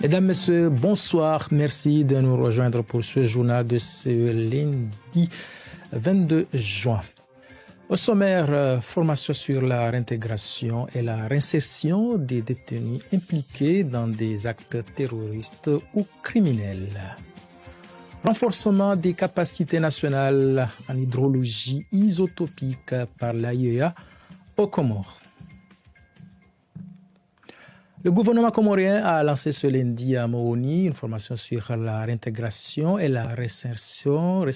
Mesdames, Messieurs, bonsoir. Merci de nous rejoindre pour ce journal de ce lundi 22 juin. Au sommaire, formation sur la réintégration et la réinsertion des détenus impliqués dans des actes terroristes ou criminels. Renforcement des capacités nationales en hydrologie isotopique par l'AIEA aux Comores. Le gouvernement comorien a lancé ce lundi à Moroni une formation sur la réintégration et la réinsertion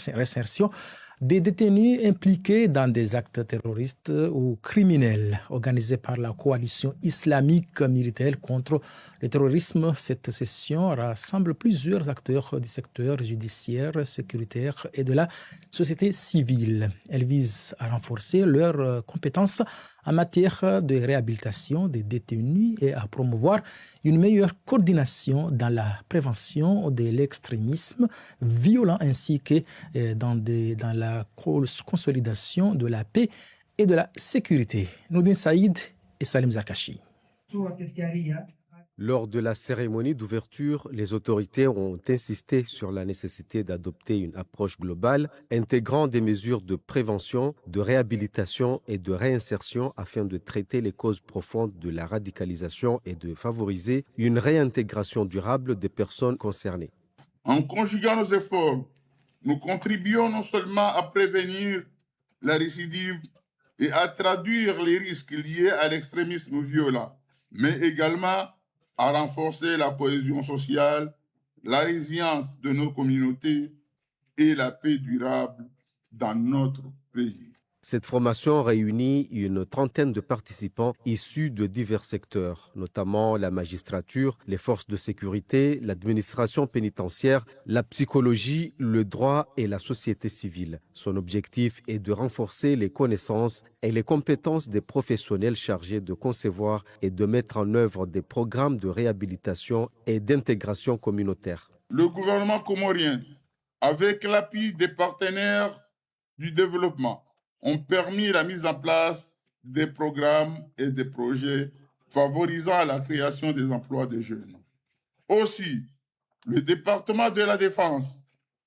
des détenus impliqués dans des actes terroristes ou criminels organisés par la coalition islamique militaire contre le terrorisme. Cette session rassemble plusieurs acteurs du secteur judiciaire, sécuritaire et de la société civile. Elle vise à renforcer leurs compétences en matière de réhabilitation des détenus et à promouvoir une meilleure coordination dans la prévention de l'extrémisme violent ainsi que dans la consolidation de la paix et de la sécurité. Noudin Saïd et Salim Zarkachi. Lors de la cérémonie d'ouverture, les autorités ont insisté sur la nécessité d'adopter une approche globale, intégrant des mesures de prévention, de réhabilitation et de réinsertion afin de traiter les causes profondes de la radicalisation et de favoriser une réintégration durable des personnes concernées. En conjuguant nos efforts, nous contribuons non seulement à prévenir la récidive et à traduire les risques liés à l'extrémisme violent, mais également à renforcer la cohésion sociale, la résilience de nos communautés et la paix durable dans notre pays. Cette formation réunit une trentaine de participants issus de divers secteurs, notamment la magistrature, les forces de sécurité, l'administration pénitentiaire, la psychologie, le droit et la société civile. Son objectif est de renforcer les connaissances et les compétences des professionnels chargés de concevoir et de mettre en œuvre des programmes de réhabilitation et d'intégration communautaire. Le gouvernement comorien, avec l'appui des partenaires du développement, ont permis la mise en place des programmes et des projets favorisant la création des emplois des jeunes. Aussi, le département de la Défense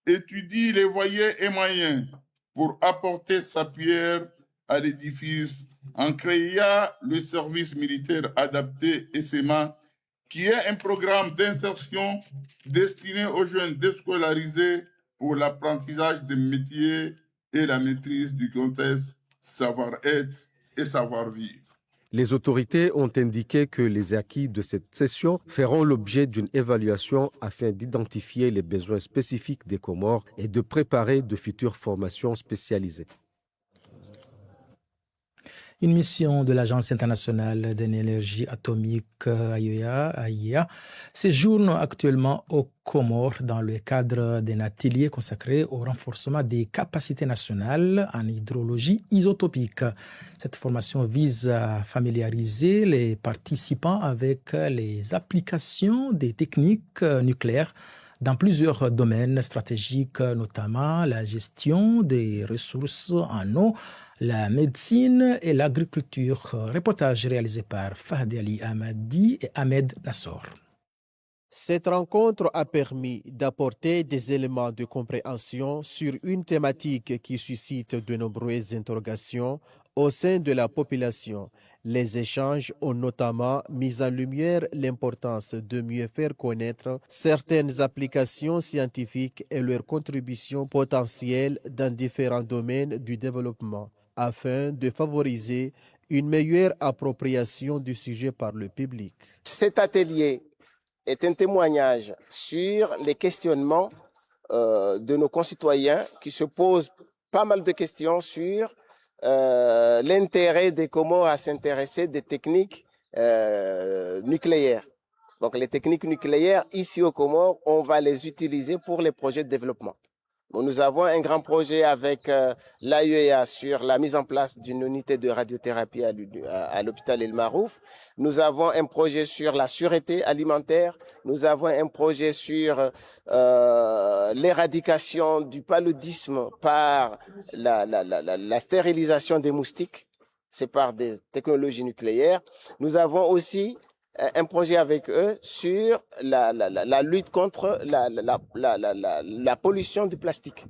étudie les voies et moyens pour apporter sa pierre à l'édifice en créant le service militaire adapté SMA, qui est un programme d'insertion destiné aux jeunes déscolarisés pour l'apprentissage des métiers et la maîtrise du contexte savoir-être et savoir-vivre. Les autorités ont indiqué que les acquis de cette session feront l'objet d'une évaluation afin d'identifier les besoins spécifiques des Comores et de préparer de futures formations spécialisées. Une mission de l'Agence internationale de l'énergie atomique AIEA séjourne actuellement aux Comores dans le cadre d'un atelier consacré au renforcement des capacités nationales en hydrologie isotopique. Cette formation vise à familiariser les participants avec les applications des techniques nucléaires dans plusieurs domaines stratégiques, notamment la gestion des ressources en eau, la médecine et l'agriculture. Reportage réalisé par Fahdi Ali Ahmadi et Ahmed Nassor. Cette rencontre a permis d'apporter des éléments de compréhension sur une thématique qui suscite de nombreuses interrogations au sein de la population. Les échanges ont notamment mis en lumière l'importance de mieux faire connaître certaines applications scientifiques et leurs contributions potentielles dans différents domaines du développement, afin de favoriser une meilleure appropriation du sujet par le public. Cet atelier est un témoignage sur les questionnements de nos concitoyens qui se posent pas mal de questions sur l'intérêt des Comores à s'intéresser des techniques nucléaires. Donc les techniques nucléaires, ici aux Comores, on va les utiliser pour les projets de développement. Bon, nous avons un grand projet avec l'AIEA sur la mise en place d'une unité de radiothérapie à l'hôpital El Marouf. Nous avons un projet sur la sûreté alimentaire. Nous avons un projet sur l'éradication du paludisme par la stérilisation des moustiques. C'est par des technologies nucléaires. Nous avons aussi un projet avec eux sur la lutte contre la pollution du plastique.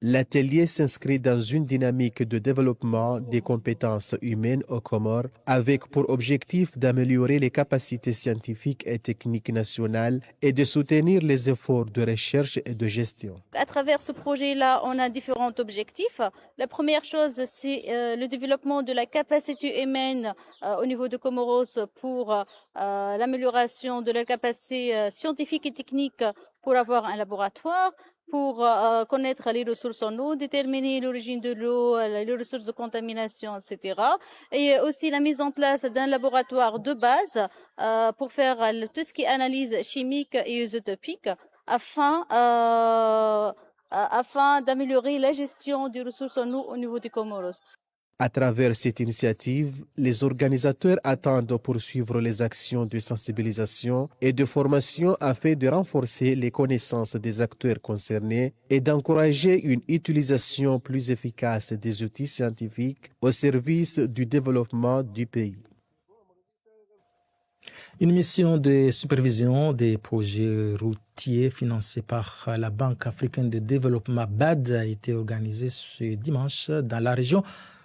L'atelier s'inscrit dans une dynamique de développement des compétences humaines aux Comores avec pour objectif d'améliorer les capacités scientifiques et techniques nationales et de soutenir les efforts de recherche et de gestion. À travers ce projet-là, on a différents objectifs. La première chose, c'est le développement de la capacité humaine au niveau de Comoros pour l'amélioration de la capacité scientifique et technique pour avoir un laboratoire, pour connaître les ressources en eau, déterminer l'origine de l'eau, les ressources de contamination, etc. Et aussi la mise en place d'un laboratoire de base pour faire tout ce qui est analyse chimique et isotopique afin d'améliorer la gestion des ressources en eau au niveau des Comoros. À travers cette initiative, les organisateurs attendent poursuivre les actions de sensibilisation et de formation afin de renforcer les connaissances des acteurs concernés et d'encourager une utilisation plus efficace des outils scientifiques au service du développement du pays. Une mission de supervision des projets routiers financée par la Banque africaine de développement BAD a été organisée ce dimanche dans la région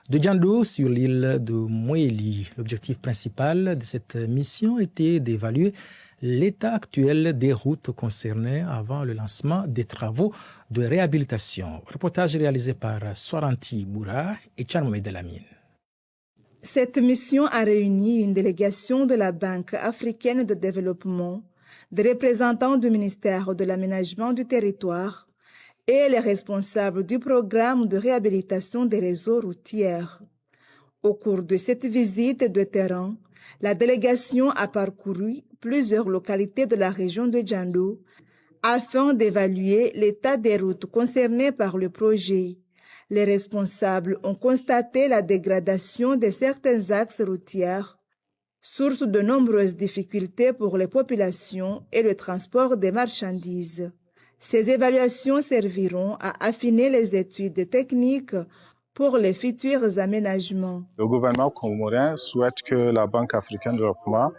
de Djandou sur l'île de Mouéli. L'objectif principal de cette mission était d'évaluer l'état actuel des routes concernées avant le lancement des travaux de réhabilitation. Reportage réalisé par Soranti Boura et Tcharmé Delamine. Cette mission a réuni une délégation de la Banque africaine de développement, des représentants du ministère de l'aménagement du territoire et les responsables du programme de réhabilitation des réseaux routiers. Au cours de cette visite de terrain, la délégation a parcouru plusieurs localités de la région de Djandou afin d'évaluer l'état des routes concernées par le projet. Les responsables ont constaté la dégradation de certains axes routiers, source de nombreuses difficultés pour les populations et le transport des marchandises. Ces évaluations serviront à affiner les études techniques pour les futurs aménagements. Le gouvernement comorien souhaite que la Banque africaine de développement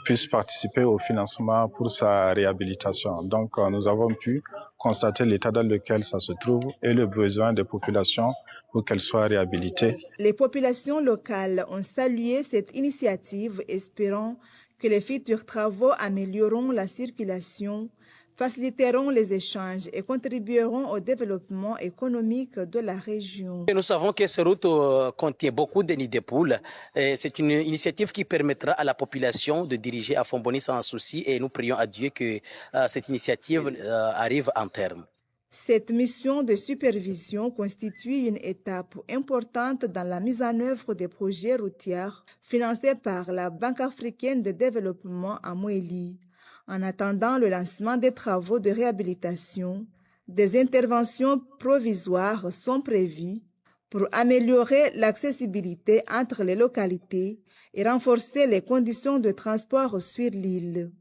puisse participer au financement pour sa réhabilitation. Donc, nous avons pu constater l'état dans lequel ça se trouve et le besoin des populations pour qu'elles soient réhabilitées. Les populations locales ont salué cette initiative, espérant que les futurs travaux amélioreront la circulation, faciliteront les échanges et contribueront au développement économique de la région. Nous savons que cette route contient beaucoup de nids de poules. C'est une initiative qui permettra à la population de diriger à Fomboni sans souci et nous prions à Dieu que cette initiative arrive en terme. Cette mission de supervision constitue une étape importante dans la mise en œuvre des projets routiers financés par la Banque africaine de développement à Mouéli. En attendant le lancement des travaux de réhabilitation, des interventions provisoires sont prévues pour améliorer l'accessibilité entre les localités et renforcer les conditions de transport sur l'île.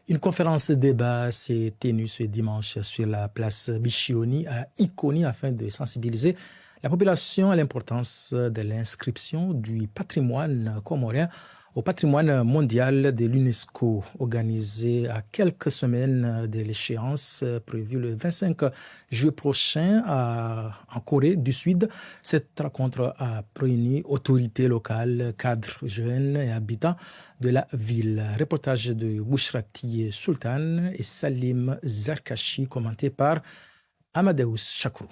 Une conférence de débat s'est tenue ce dimanche sur la place Bichioni à Ikoni afin de sensibiliser la population à l'importance de l'inscription du patrimoine comorien au patrimoine mondial de l'UNESCO, organisé à quelques semaines de l'échéance prévue le 25 juillet prochain en Corée du Sud. Cette rencontre a réuni autorités locales, cadres, jeunes et habitants de la ville. Reportage de Bouchrati Sultan et Salim Zarkachi, commenté par Amadeus Chakrou.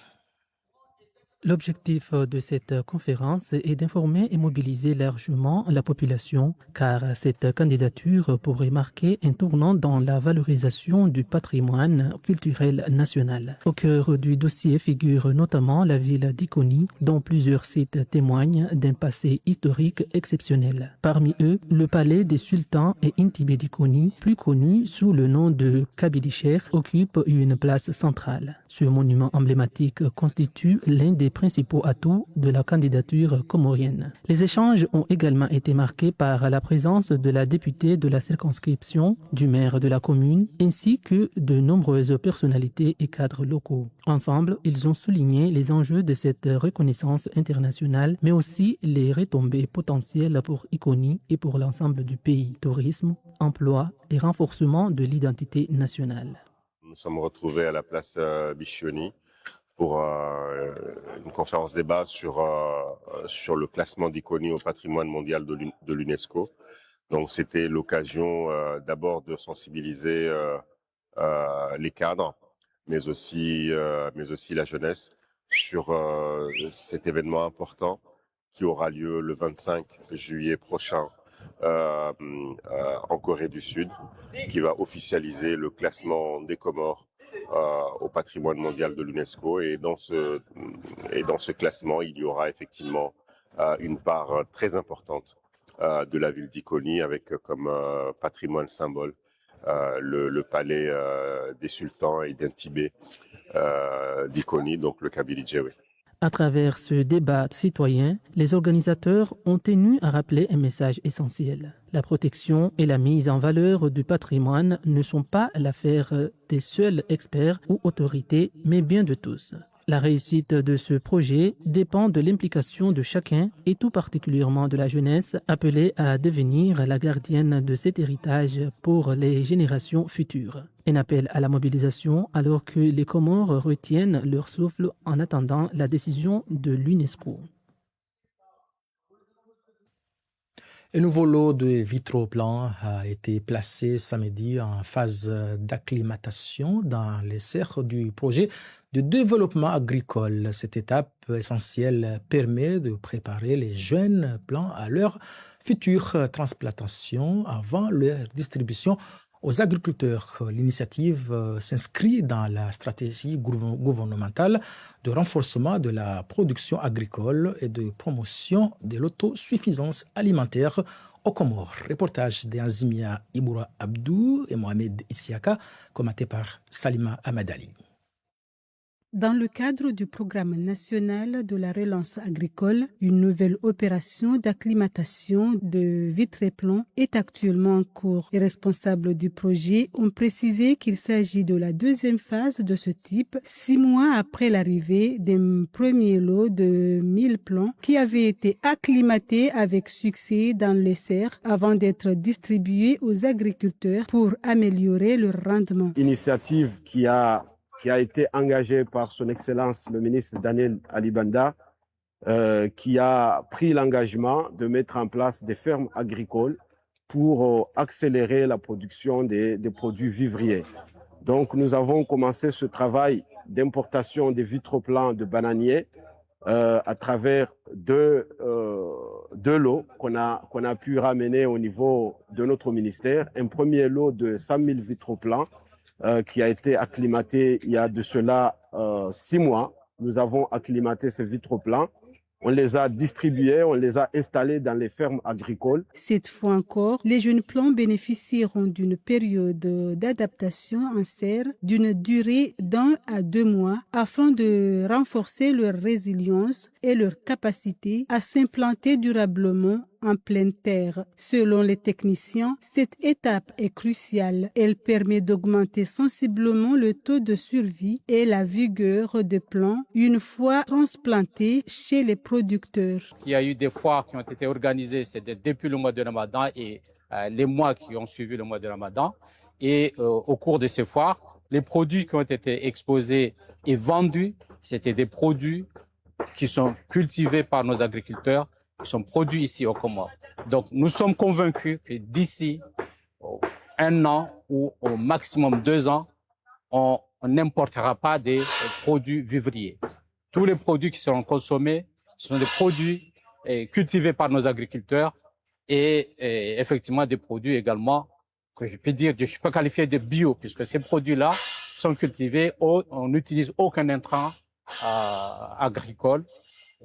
L'objectif de cette conférence est d'informer et mobiliser largement la population, car cette candidature pourrait marquer un tournant dans la valorisation du patrimoine culturel national. Au cœur du dossier figure notamment la ville d'Ikoni, dont plusieurs sites témoignent d'un passé historique exceptionnel. Parmi eux, le palais des sultans et Intibé d'Ikoni, plus connu sous le nom de Kabilicher, occupe une place centrale. Ce monument emblématique constitue l'un des principaux atouts de la candidature comorienne. Les échanges ont également été marqués par la présence de la députée de la circonscription, du maire de la commune, ainsi que de nombreuses personnalités et cadres locaux. Ensemble, ils ont souligné les enjeux de cette reconnaissance internationale, mais aussi les retombées potentielles pour Iconi et pour l'ensemble du pays. Tourisme, emploi et renforcement de l'identité nationale. Nous sommes retrouvés à la place Biscioni pour une conférence débat sur le classement d'Iconi au patrimoine mondial de l'UNESCO. Donc c'était l'occasion d'abord de sensibiliser les cadres, mais aussi la jeunesse sur cet événement important qui aura lieu le 25 juillet prochain en Corée du Sud, qui va officialiser le classement des Comores au patrimoine mondial de l'UNESCO. Et dans ce classement, il y aura effectivement une part très importante de la ville d'Iconi, avec comme patrimoine symbole le palais des sultans et d'Intibé d'Iconi, donc le Kabylie Djewe. À travers ce débat citoyen, les organisateurs ont tenu à rappeler un message essentiel. La protection et la mise en valeur du patrimoine ne sont pas l'affaire des seuls experts ou autorités, mais bien de tous. La réussite de ce projet dépend de l'implication de chacun et tout particulièrement de la jeunesse appelée à devenir la gardienne de cet héritage pour les générations futures. Un appel à la mobilisation alors que les Comores retiennent leur souffle en attendant la décision de l'UNESCO. Un nouveau lot de vitraux blancs a été placé samedi en phase d'acclimatation dans les serres du projet de développement agricole. Cette étape essentielle permet de préparer les jeunes plants à leur future transplantation avant leur distribution aux agriculteurs. L'initiative s'inscrit dans la stratégie gouvernementale de renforcement de la production agricole et de promotion de l'autosuffisance alimentaire aux Comores. Reportage d'Anzimia Iboura Abdou et Mohamed Issiaka, commenté par Salima Amadali. Dans le cadre du programme national de la relance agricole, une nouvelle opération d'acclimatation de vitrés-plants est actuellement en cours. Les responsables du projet ont précisé qu'il s'agit de la deuxième phase de ce type, 6 mois après l'arrivée d'un premier lot de 1000 plants qui avaient été acclimatés avec succès dans les serres avant d'être distribués aux agriculteurs pour améliorer leur rendement. Initiative qui a été engagé par son Excellence le ministre Daniel Alibanda, qui a pris l'engagement de mettre en place des fermes agricoles pour accélérer la production des produits vivriers. Donc nous avons commencé ce travail d'importation des vitraux-plants de bananiers à travers deux lots qu'on a pu ramener au niveau de notre ministère. Un premier lot de 100 000 vitraux-plants qui a été acclimaté il y a de cela 6 mois. Nous avons acclimaté ces vitraux-plants. On les a distribués, on les a installés dans les fermes agricoles. Cette fois encore, les jeunes plants bénéficieront d'une période d'adaptation en serre d'une durée d'1 à 2 mois afin de renforcer leur résilience et leur capacité à s'implanter durablement en pleine terre. Selon les techniciens, cette étape est cruciale. Elle permet d'augmenter sensiblement le taux de survie et la vigueur des plants une fois transplantés chez les producteurs. Il y a eu des foires qui ont été organisées depuis le mois de Ramadan et les mois qui ont suivi le mois de Ramadan. Et au cours de ces foires, les produits qui ont été exposés et vendus, c'était des produits qui sont cultivés par nos agriculteurs, qui sont produits ici aux Comores. Donc nous sommes convaincus que d'ici 1 an ou au maximum 2 ans, on n'importera pas des produits vivriers. Tous les produits qui seront consommés sont des produits cultivés par nos agriculteurs et effectivement des produits également que je peux dire, je peux qualifier de bio, puisque ces produits-là sont cultivés, on n'utilise aucun intrant agricole,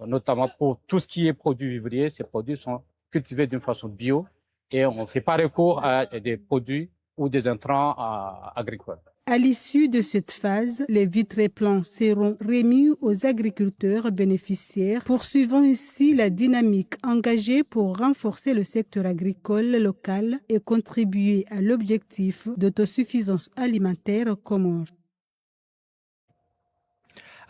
notamment pour tout ce qui est produits vivriers. Ces produits sont cultivés d'une façon bio et on ne fait pas recours à des produits ou des intrants agricoles. À l'issue de cette phase, les vitraplans seront remis aux agriculteurs bénéficiaires, poursuivant ainsi la dynamique engagée pour renforcer le secteur agricole local et contribuer à l'objectif d'autosuffisance alimentaire comore.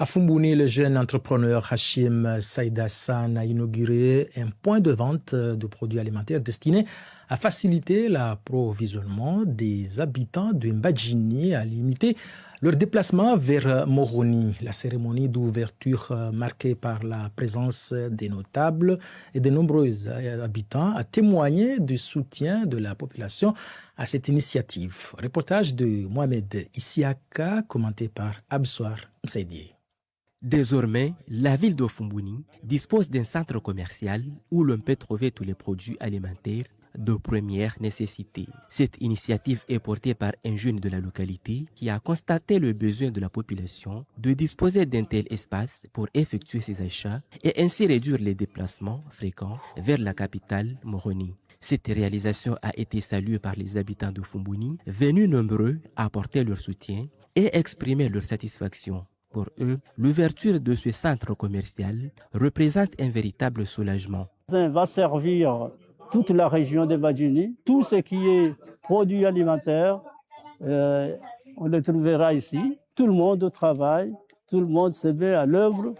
À Fumbouni, le jeune entrepreneur Hachim Saïd Hassan a inauguré un point de vente de produits alimentaires destiné à faciliter l'approvisionnement des habitants de Mbadjini, à limiter leur déplacement vers Moroni. La cérémonie d'ouverture marquée par la présence des notables et de nombreux habitants a témoigné du soutien de la population à cette initiative. Reportage de Mohamed Issiaka, commenté par Absoir Msaidié. Désormais, la ville de Fumbouni dispose d'un centre commercial où l'on peut trouver tous les produits alimentaires de première nécessité. Cette initiative est portée par un jeune de la localité qui a constaté le besoin de la population de disposer d'un tel espace pour effectuer ses achats et ainsi réduire les déplacements fréquents vers la capitale Moroni. Cette réalisation a été saluée par les habitants de Fumbouni, venus nombreux apporter leur soutien et exprimer leur satisfaction. Pour eux, l'ouverture de ce centre commercial représente un véritable soulagement. Ça va servir toute la région de Mbadjini. Tout ce qui est produits alimentaires, on le trouvera ici. Tout le monde travaille, tout le monde se met à l'œuvre,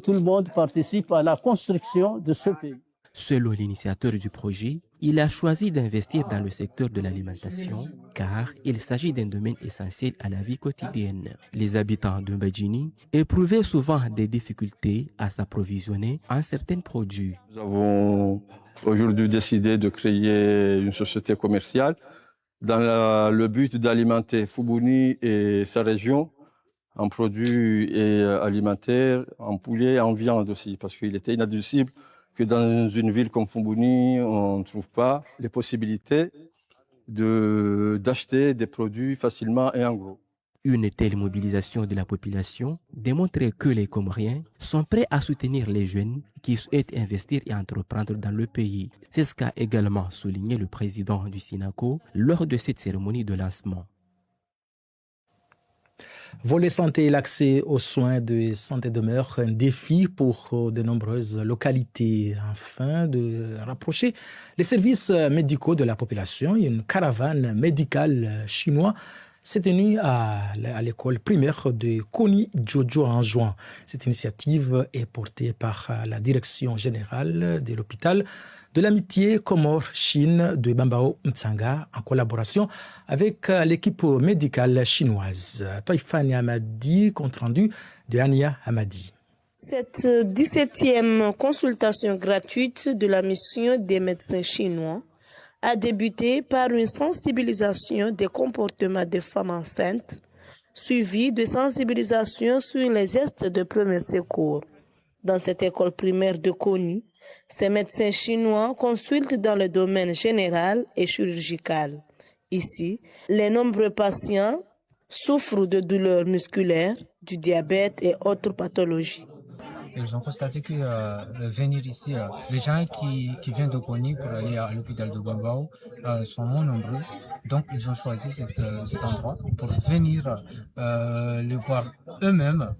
tout le monde participe à la construction de ce pays. Selon l'initiateur du projet, il a choisi d'investir dans le secteur de l'alimentation car il s'agit d'un domaine essentiel à la vie quotidienne. Les habitants de Mbadjini éprouvaient souvent des difficultés à s'approvisionner en certains produits. Nous avons aujourd'hui décidé de créer une société commerciale dans le but d'alimenter Fumbouni et sa région en produits alimentaires, en poulet et en viande aussi, parce qu'il était inadmissible que dans une ville comme Fumbouni, on ne trouve pas les possibilités d'acheter des produits facilement et en gros. Une telle mobilisation de la population démontre que les Comoriens sont prêts à soutenir les jeunes qui souhaitent investir et entreprendre dans le pays. C'est ce qu'a également souligné le président du SINACO lors de cette cérémonie de lancement. Volet santé et l'accès aux soins de santé demeure un défi pour de nombreuses localités. Afin de rapprocher les services médicaux de la population, une caravane médicale chinoise s'est tenue à l'école primaire de Koni Jojo en juin. Cette initiative est portée par la direction générale de l'hôpital de l'amitié Comore-Chine de Bambao Mtsanga en collaboration avec l'équipe médicale chinoise. Toifani Hamadi, compte rendu de Ania Hamadi. Cette 17e consultation gratuite de la mission des médecins chinois a débuté par une sensibilisation des comportements des femmes enceintes, suivie de sensibilisation sur les gestes de premier secours. Dans cette école primaire de Koni, ces médecins chinois consultent dans le domaine général et chirurgical. Ici, les nombreux patients souffrent de douleurs musculaires, du diabète et autres pathologies. Ils ont constaté que venir ici, les gens qui viennent de Koni pour aller à l'hôpital de Bambao sont moins nombreux. Donc, ils ont choisi cet endroit pour venir les voir eux-mêmes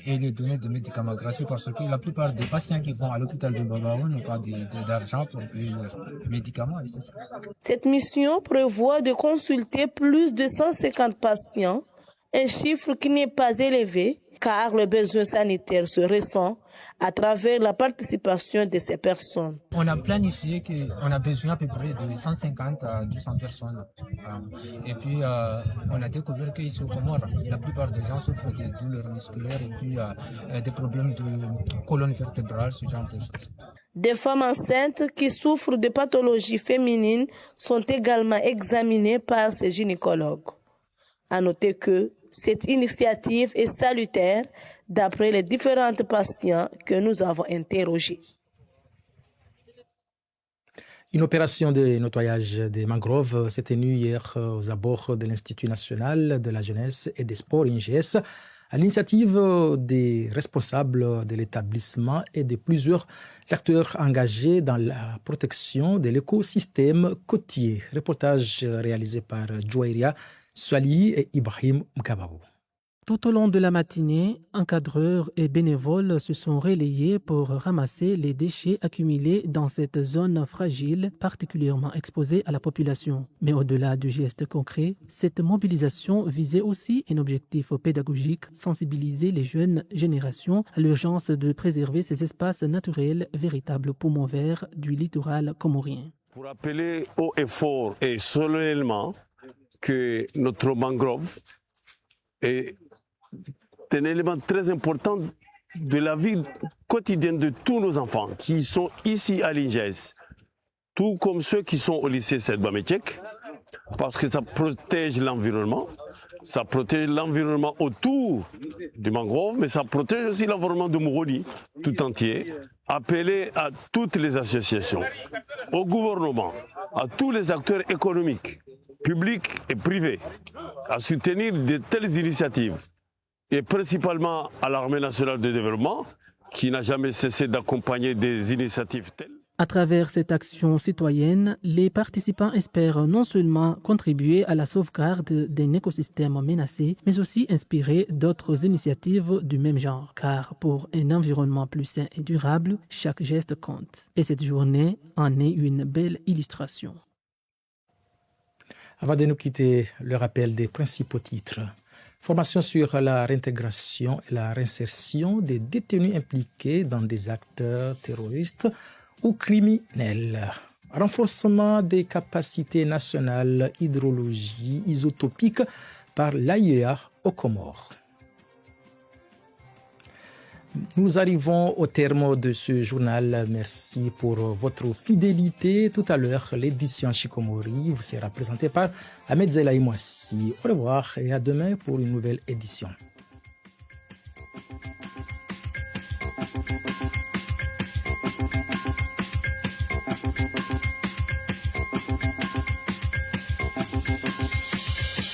et les donner des médicaments gratuits parce que la plupart des patients qui vont à l'hôpital de Bambao n'ont pas d'argent pour payer leurs médicaments. Et c'est ça. Cette mission prévoit de consulter plus de 150 patients, un chiffre qui n'est pas élevé, car le besoin sanitaire se ressent à travers la participation de ces personnes. On a planifié qu'on a besoin à peu près de 150 à 200 personnes. Et puis, on a découvert qu'ici au Comores, la plupart des gens souffrent de douleurs musculaires et puis des problèmes de colonne vertébrale, ce genre de choses. Des femmes enceintes qui souffrent de pathologies féminines sont également examinées par ces gynécologues. À noter que cette initiative est salutaire d'après les différents patients que nous avons interrogés. Une opération de nettoyage des mangroves s'est tenue hier aux abords de l'Institut national de la jeunesse et des sports, INGS, à l'initiative des responsables de l'établissement et de plusieurs acteurs engagés dans la protection de l'écosystème côtier. Reportage réalisé par Joairia Swali et Ibrahim Mkabao. Tout au long de la matinée, encadreurs et bénévoles se sont relayés pour ramasser les déchets accumulés dans cette zone fragile, particulièrement exposée à la population. Mais au-delà du geste concret, cette mobilisation visait aussi un objectif pédagogique, sensibiliser les jeunes générations à l'urgence de préserver ces espaces naturels, véritables poumons verts du littoral comorien. Pour appeler haut et fort et solennellement que notre mangrove est un élément très important de la vie quotidienne de tous nos enfants qui sont ici à l'INGES, tout comme ceux qui sont au lycée Sedbametchek, parce que ça protège l'environnement autour du mangrove, mais ça protège aussi l'environnement de Moroni tout entier. Appeler à toutes les associations, au gouvernement, à tous les acteurs économiques, publics et privés, à soutenir de telles initiatives, et principalement à l'Armée nationale de développement, qui n'a jamais cessé d'accompagner des initiatives telles. À travers cette action citoyenne, les participants espèrent non seulement contribuer à la sauvegarde d'un écosystème menacé, mais aussi inspirer d'autres initiatives du même genre. Car pour un environnement plus sain et durable, chaque geste compte. Et cette journée en est une belle illustration. Avant de nous quitter, le rappel des principaux titres. Formation sur la réintégration et la réinsertion des détenus impliqués dans des actes terroristes ou criminels. Renforcement des capacités nationales hydrologie isotopique par l'AIEA aux Comores. Nous arrivons au terme de ce journal. Merci pour votre fidélité. Tout à l'heure, l'édition Chikomori vous sera présentée par Ahmed Zelaï Moissi. Au revoir et à demain pour une nouvelle édition.